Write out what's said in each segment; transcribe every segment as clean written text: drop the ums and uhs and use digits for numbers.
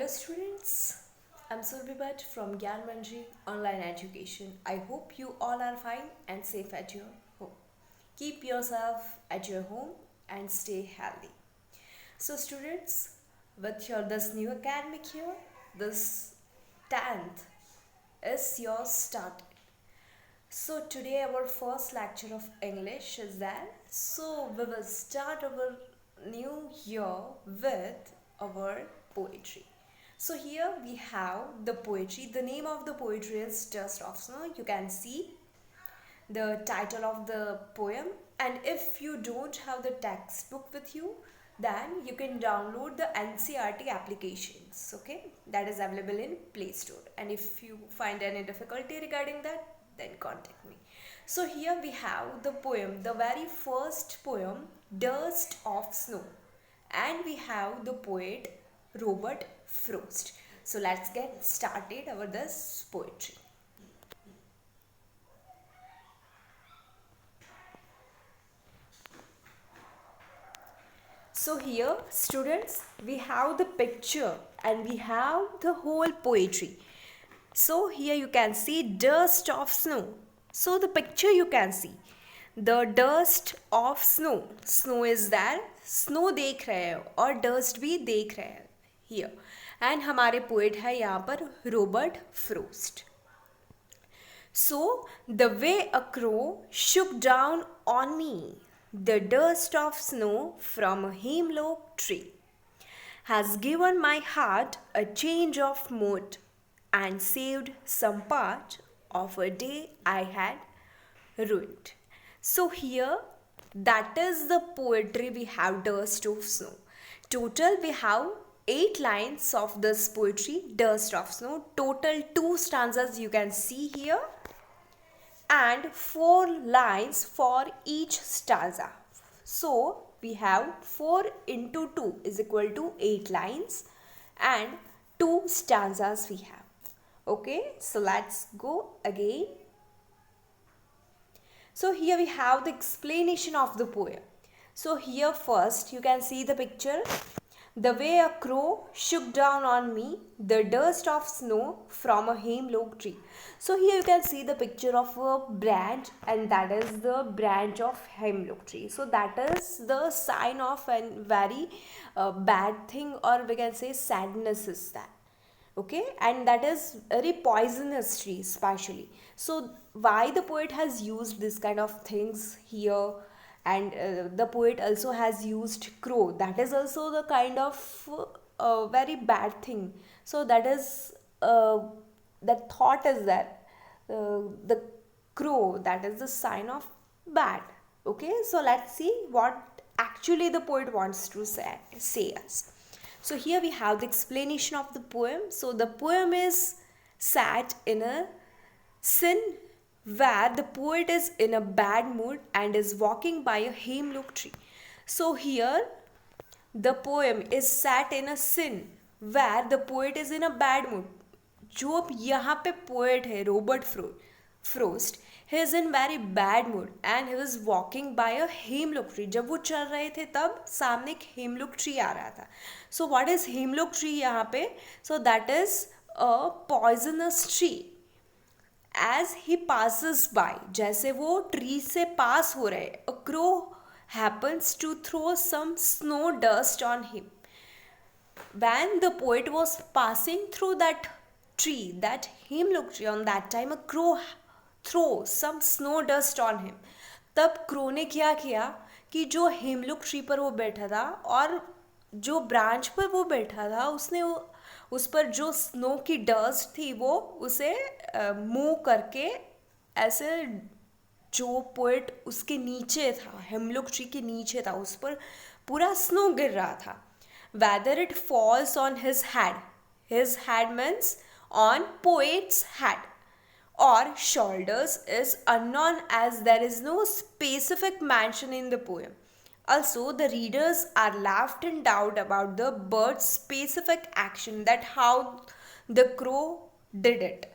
Hello students, I'm Surbi Bhatt from Gyan Manji Online Education. I hope you all are fine and safe at your home. Keep yourself at your home and stay healthy. So students, with your this new academic year, this 10th is your start. So today our first lecture of English is there. So we will start our new year with our poetry. So here we have the poetry. The name of the poetry is Dust of Snow. You can see the title of the poem, and if you don't have the textbook with you, then you can download the NCERT applications, okay, that is available in Play Store. And if you find any difficulty regarding that, then contact me. So here we have the poem, the very first poem, Dust of Snow, and we have the poet Robert Frost. So let's get started over this poetry. So here students, we have the picture and we have the whole poetry. So here you can see dust of snow. So the picture you can see the dust of snow. Snow is there, snow देख रहे हो और dust भी देख रहे हैं here. And हमारे poet है यहाँ पर Robert Frost. So the way a crow shook down on me, the dust of snow from a hemlock tree has given my heart a change of mood and saved some part of a day I had ruined. So here that is the poetry we have, Dust of Snow. Total we have 8 lines of this poetry, Dust of Snow. Total 2 stanzas you can see here and 4 lines for each stanza. So we have 4 into 2 is equal to 8 lines and 2 stanzas we have. Okay, so let's go again. So here we have the explanation of the poem. So here first you can see the picture. The way a crow shook down on me, the dust of snow from a hemlock tree. So here you can see the picture of a branch, and that is the branch of hemlock tree. So that is the sign of a very bad thing, or we can say sadness is that. Okay, and that is very poisonous tree especially. So why the poet has used this kind of things here, and the poet also has used crow, that is also the kind of very bad thing. So that is that thought is that the crow, that is the sign of bad. Okay, so let's see what actually the poet wants to say us. So here we have the explanation of the poem. So the poem is set in a scene where the poet is in a bad mood and is walking by a hemlock tree. So here the poem is set in a scene where the poet is in a bad mood. जो यहाँ पे poet है Robert Frost, he is in very bad mood and he was walking by a hemlock tree. जब वो चल रहे थे तब सामने एक hemlock tree आ रहा था. So what is hemlock tree यहाँ पे? So that is a poisonous tree. As he passes by, जैसे वो ट्री से पास हो रहे, a crow happens to throw some snow dust on him. When the poet was passing through that tree, that hemlock tree, on that time a crow throw some snow dust on him. तब crow ने क्या किया कि जो हेमलुक tree पर वो बैठा था और जो ब्रांच पर वो बैठा था, उसने उस पर जो स्नो की डस्ट थी वो उसे मूव करके ऐसे जो पोएट उसके नीचे था, हेमलुक ट्री के नीचे था, उस पर पूरा स्नो गिर रहा था. Whether it falls on his head means on poet's head or shoulders is unknown, as there is no specific mention in the poem. Also, the readers are left in doubt about the bird's specific action, that how the crow did it.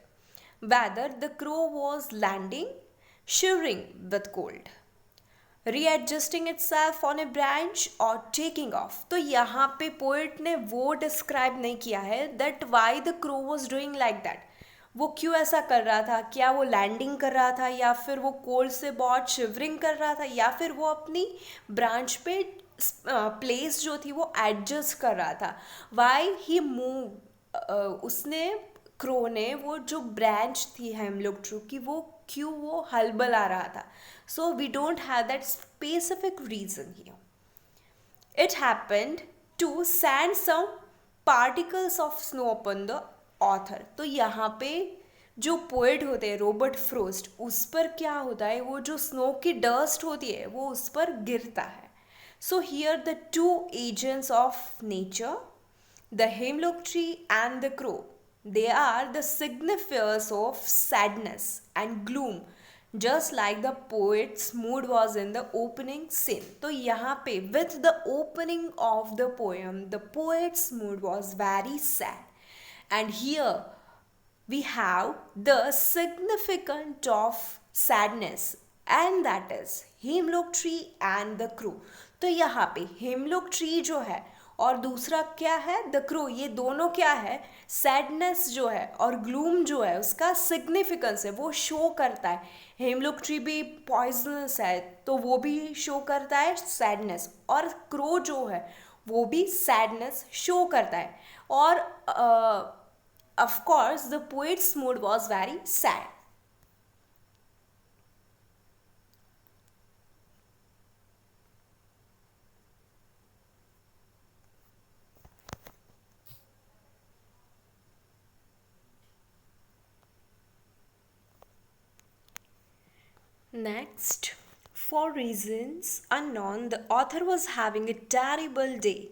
Whether the crow was landing, shivering with cold, readjusting itself on a branch or taking off. तो यहाँ पे poet ने वो describe नहीं किया है that why the crow was doing like that. वो क्यों ऐसा कर रहा था, क्या वो लैंडिंग कर रहा था या फिर वो कोल्ड से बहुत शिवरिंग कर रहा था या फिर वो अपनी ब्रांच पे प्लेस जो थी वो एडजस्ट कर रहा था. वाई ही मूव, उसने क्रो ने वो जो ब्रांच थी हेमलॉक ट्री की वो क्यों वो हलबला रहा था. So we don't have that specific reason here. It happened to send some particles of snow upon the author. तो यहाँ पे जो पोएट होते हैं रॉबर्ट फ्रोस्ट, उस पर क्या होता है, वो जो स्नो की डस्ट होती है वो उस पर गिरता है. So here the two agents of nature, the hemlock tree and the crow, they are the signifiers of sadness and gloom, just like the poet's mood was in the opening scene. तो यहाँ पे with the opening of the poem, the poet's mood was very sad, and here we have the significant of sadness, and that is hemlock tree and the crow. तो यहाँ पे hemlock tree जो है और दूसरा क्या है द क्रो, ये दोनों क्या है, सैडनेस जो है और ग्लूम जो है उसका सिग्निफिकेंस है, वो शो करता है. हेमलॉक ट्री भी पॉइजनस है तो वो भी शो करता है सैडनेस, और क्रो जो है वो भी सैडनेस शो करता है. और of course the poets mood was very sad. Next, for reasons unknown, the author was having a terrible day,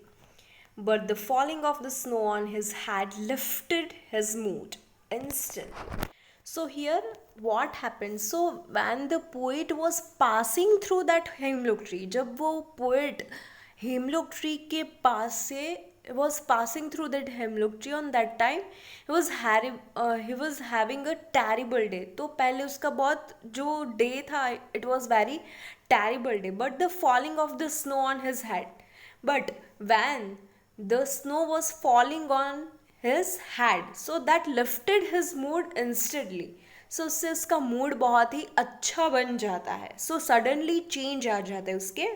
but the falling of the snow on his head lifted his mood instantly. So, here what happened? So, when the poet was passing through that hemlock tree, जब वो poet hemlock tree के पास से was passing through that hemlock tree, on that time he was having a terrible day. तो पहले उसका बहुत जो day था it was very terrible day, but the falling of the snow on his head, but when the snow was falling on his head, so that lifted his mood instantly. सो उससे उसका mood बहुत ही अच्छा बन जाता है. So suddenly change आ जाता है उसके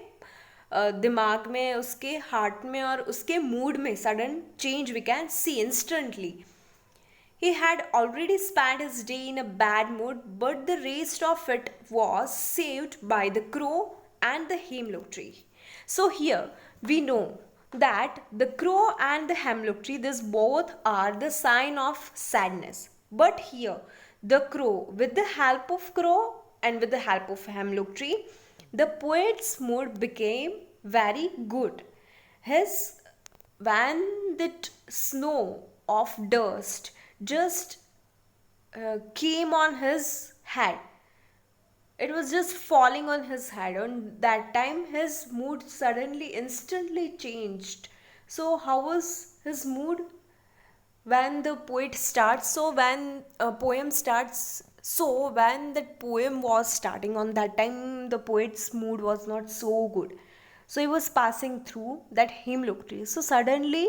दिमाग में, उसके हार्ट में और उसके मूड में sudden change we can see instantly. He had already spent his day in a bad mood, but the rest of it was saved by the crow and the hemlock tree. So here we know that the crow and the hemlock tree, this both are the sign of sadness. But here the crow, with the help of crow and with the help of hemlock tree, the poet's mood became very good. His when that snow of dust just came on his head, it was just falling on his head. On that time his mood suddenly instantly changed. So how was his mood when the poet starts? So when a poem starts, so when that poem was starting, on that time the poet's mood was not so good. So he was passing through that hemlock tree. So suddenly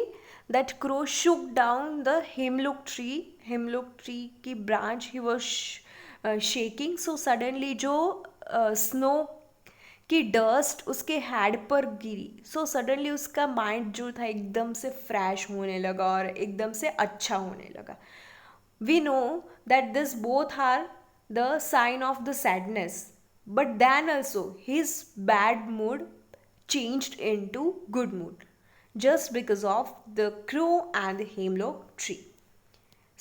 that crow shook down the hemlock tree की branch he was shaking. So suddenly जो snow की dust उसके head पर गिरी. So suddenly उसका mind जो था एकदम से फ्रेश होने लगा और एकदम से अच्छा होने लगा. We know that this both are the sign of the sadness, but then also his bad mood changed into good mood just because of the crow and the hemlock tree.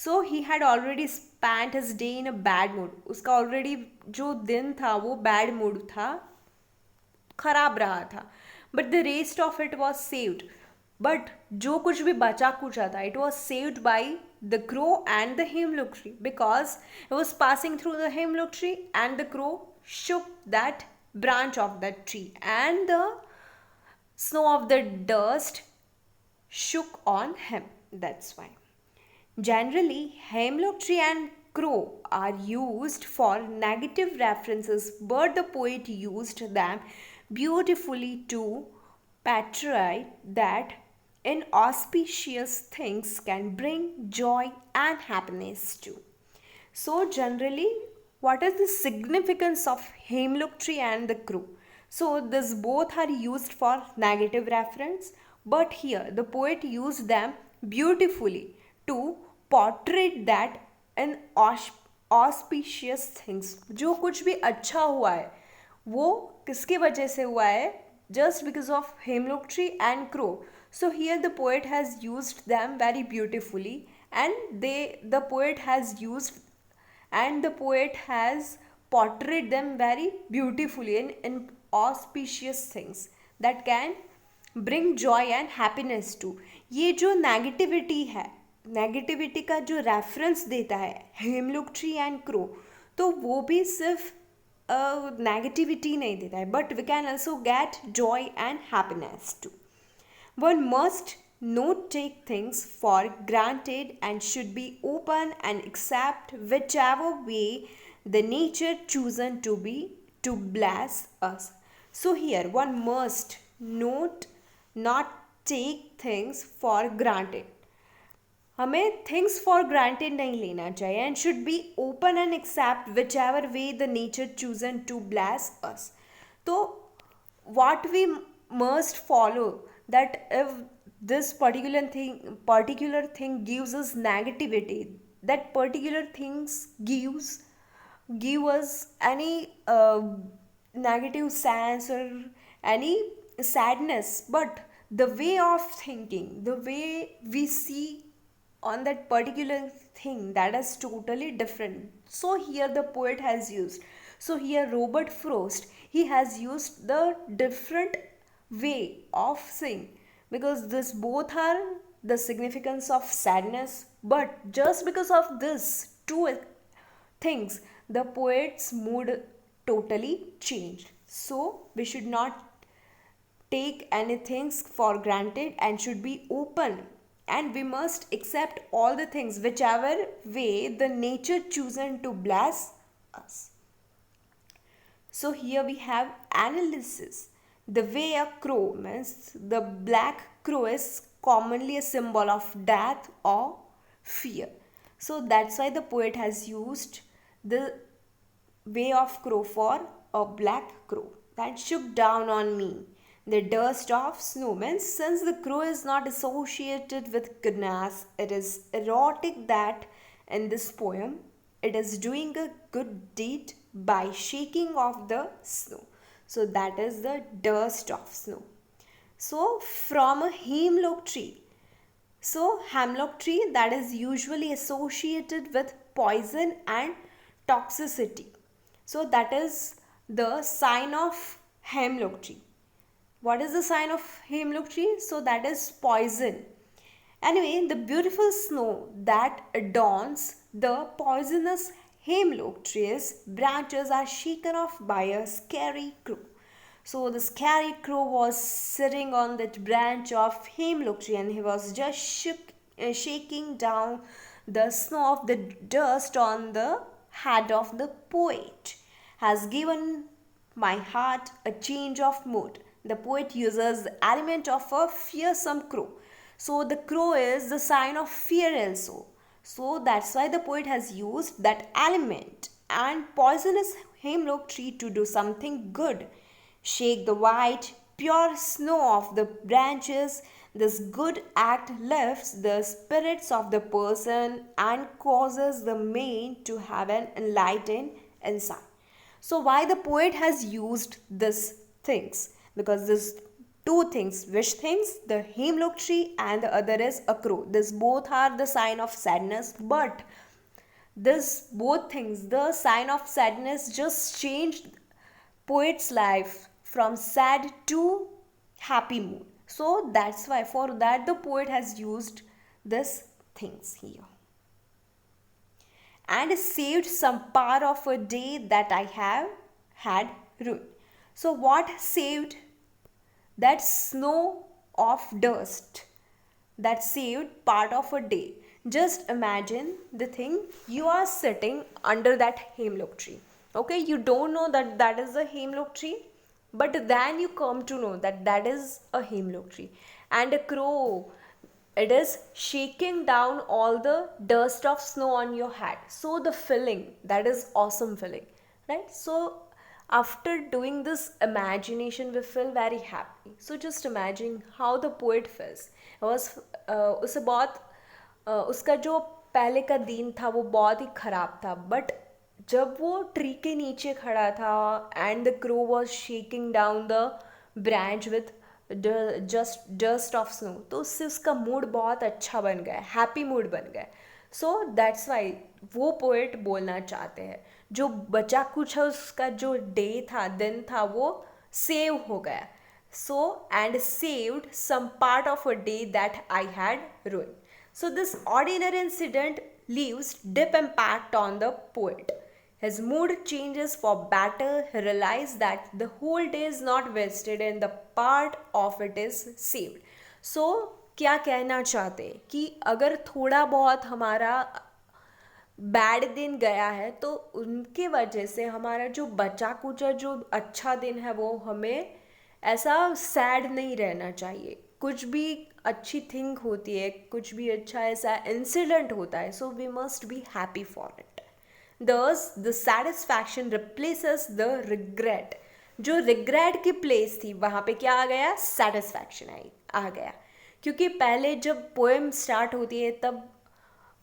So he had already spent his day in a bad mood. उसका already जो दिन था वो bad mood था, खराब रहा था. But the rest of it was saved. But जो कुछ भी बचा कुचा था, it was saved by the crow and the hemlock tree, because it was passing through the hemlock tree and the crow shook that branch of that tree and the snow of the dust shook on him. That's why. Generally, hemlock tree and crow are used for negative references, but the poet used them beautifully to portray that inauspicious things can bring joy and happiness too. So generally, what is the significance of hemlock tree and the crow? So this both are used for negative reference, but here the poet used them beautifully to portray that an auspicious things. जो कुछ भी अच्छा हुआ है वो किसके वजह से हुआ है? Just because of hemlock tree and crow. So here the poet has used them very beautifully, and the poet has portrayed them very beautifully in auspicious things that can bring joy and happiness too. ये जो negativity है, negativity का जो reference देता है hemlock tree and crow, तो वो भी सिर्फ नेगेटिविटी नहीं देता है, but we can also get joy and happiness too. One must not take things for granted and should be open and accept whichever way the nature chosen to be to bless us. So here one must not take things for granted. हमें things for granted नहीं लेना चाहिए and should be open and accept whichever way the nature chosen to bless us. तो what we must follow, that if this particular thing gives us negativity, that particular things give us any negative sense or any sadness, but the way of thinking, the way we see on that particular thing, that is totally different. So here the poet has used, so here Robert Frost, he has used the different way of saying, because this both are the significance of sadness, but just because of this two things the poet's mood totally changed. So we should not take anything for granted and should be open, and we must accept all the things whichever way the nature chosen to bless us. So here we have analysis. The way a crow means the black crow is commonly a symbol of death or fear. So that's why the poet has used the way of crow for a black crow that shook down on me. The dust of snow means since the crow is not associated with goodness, it is erotic that in this poem it is doing a good deed by shaking off the snow. So that is the dust of snow. So from a hemlock tree. So hemlock tree that is usually associated with poison and toxicity. So that is the sign of hemlock tree. What is the sign of hemlock tree? So that is poison. Anyway, the beautiful snow that adorns the poisonous hemlock tree's branches are shaken off by a scary crow. So the scary crow was sitting on that branch of hemlock tree, and he was just shaking down the snow of the dust on the head of the poet. Has given my heart a change of mood. The poet uses the element of a fearsome crow. So the crow is the sign of fear also. So that's why the poet has used that element and poisonous hemlock tree to do something good. Shake the white, pure snow off the branches. This good act lifts the spirits of the person and causes the man to have an enlightened insight. So why the poet has used these things? Because these two things, which things? The hemlock tree and the other is a crow. This both are the sign of sadness, but this both things, the sign of sadness just changed poet's life from sad to happy mood. So that's why for that the poet has used these things here. And saved some part of a day that I have had ruined. So what saved? That snow of dust that saved part of a day. Just imagine the thing, you are sitting under that hemlock tree. Okay, you don't know that that is the hemlock tree. but then you come to know that that is a hemlock tree. And a crow, it is shaking down all the dust of snow on your head. So the feeling, that is awesome feeling, right? So after doing this imagination, we feel very happy. So just imagine how the poet feels. It was उसे बहुत उसका जो पहले का दिन था वो बहुत ही खराब था, बट जब वो ट्री के नीचे खड़ा था and the crow was shaking down the branch with just dust of snow, तो उससे उसका मूड बहुत अच्छा बन गया, हैप्पी मूड बन गया. सो दैट्स वाई वो पोएट बोलना चाहते हैं जो बचा कुछ है उसका जो डे था, दिन था, वो सेव हो गया. So and saved some part of a day that I had ruined. So this ordinary incident leaves deep impact on the poet. His mood changes for better. He realizes that the whole day is not wasted and the part of it is saved. So क्या कहना चाहते हैं कि अगर थोड़ा बहुत हमारा bad दिन गया है तो उनके वजह से हमारा जो बचा कुचा जो अच्छा दिन है वो हमें ऐसा सैड नहीं रहना चाहिए. कुछ भी अच्छी थिंग होती है, कुछ भी अच्छा ऐसा इंसिडेंट होता है, so we must be happy for it. Thus, the satisfaction replaces the regret. जो रिग्रेट की प्लेस थी वहाँ पे क्या आ गया, सेटिस्फैक्शन आ गया. क्योंकि पहले जब पोएम स्टार्ट होती है तब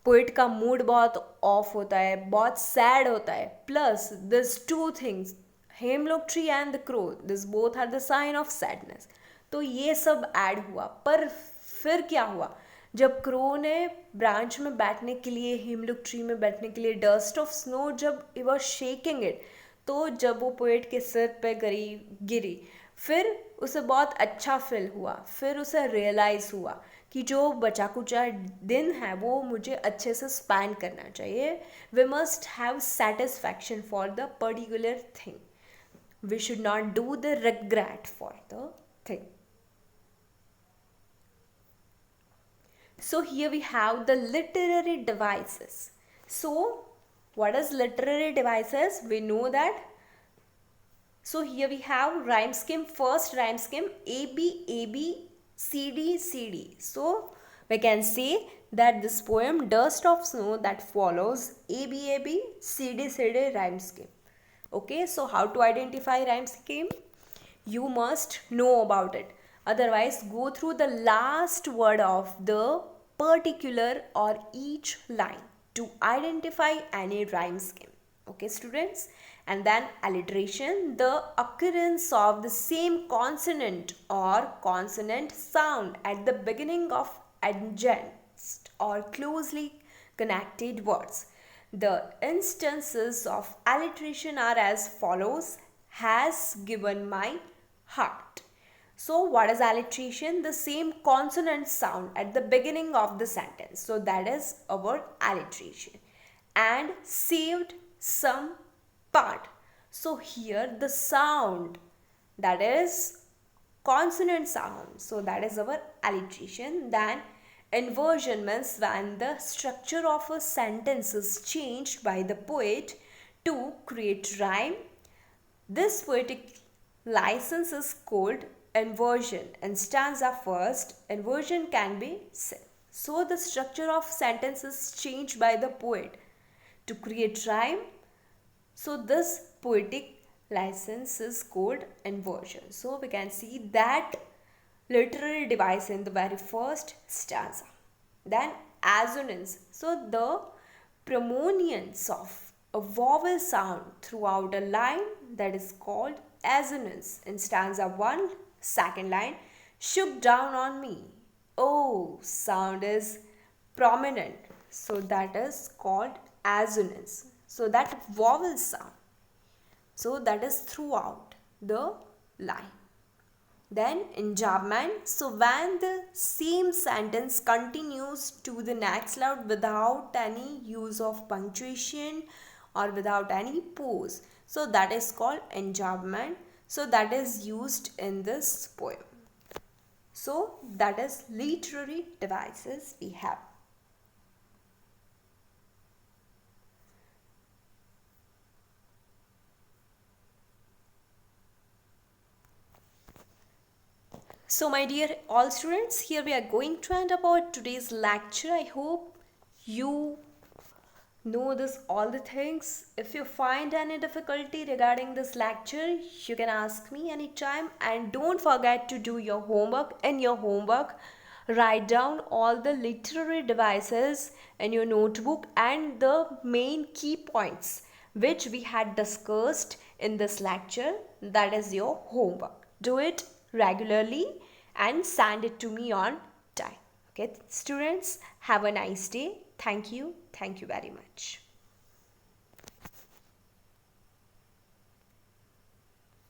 पोइट का मूड बहुत ऑफ होता है, बहुत सैड होता है. Plus this two things, hemlock tree and the crow, this both are the sign of sadness. तो ये सब ऐड हुआ. पर फिर क्या हुआ, जब क्रो ने ब्रांच में बैठने के लिए, हेमलॉक ट्री में बैठने के लिए, डस्ट ऑफ स्नो जब इट वाज शेकिंग इट, तो जब वो पोएट के सिर पे गिरी, फिर उसे बहुत अच्छा फील हुआ. फिर उसे रियलाइज़ हुआ कि जो बचा कुचा दिन है वो मुझे अच्छे से स्पेंड करना चाहिए. We must have satisfaction for the particular thing. We should not do the regret for the thing. So here we have the literary devices. So what is literary devices? We know that. So here we have rhyme scheme. First rhyme scheme A B A B C D C D. So we can say that this poem Dust of Snow that follows A B A B C D C D rhyme scheme. Okay, so how to identify rhyme scheme? You must know about it. Otherwise, go through the last word of the particular or each line to identify any rhyme scheme. Okay, students? And then alliteration, the occurrence of the same consonant or consonant sound at the beginning of adjacent or closely connected words. The instances of alliteration are as follows: has given my heart. So what is alliteration? The same consonant sound at the beginning of the sentence. So that is our alliteration. And saved some part. So here the sound, that is consonant sound. So that is our alliteration. Then inversion means when the structure of a sentence is changed by the poet to create rhyme. This poetic license is called inversion. In stanza first, inversion can be said. So the structure of sentence is changed by the poet to create rhyme. So this poetic license is called inversion. So we can see that literary device in the very first stanza. Then assonance. So the prominence of a vowel sound throughout a line, that is called assonance. In stanza 1, second line, shook down on me. Oh, sound is prominent. So that is called assonance. So that vowel sound. So that is throughout the line. Then enjambment. So when the same sentence continues to the next line without any use of punctuation or without any pause. So that is called enjambment. So that is used in this poem. So that is literary devices we have. So my dear all students, here we are going to end about today's lecture. I hope you know this all the things. If you find any difficulty regarding this lecture, you can ask me anytime, and don't forget to do your homework. In your homework, write down all the literary devices in your notebook and the main key points which we had discussed in this lecture. That is your homework. Do it regularly and send it to me on time. Okay, students, have a nice day. Thank you very much.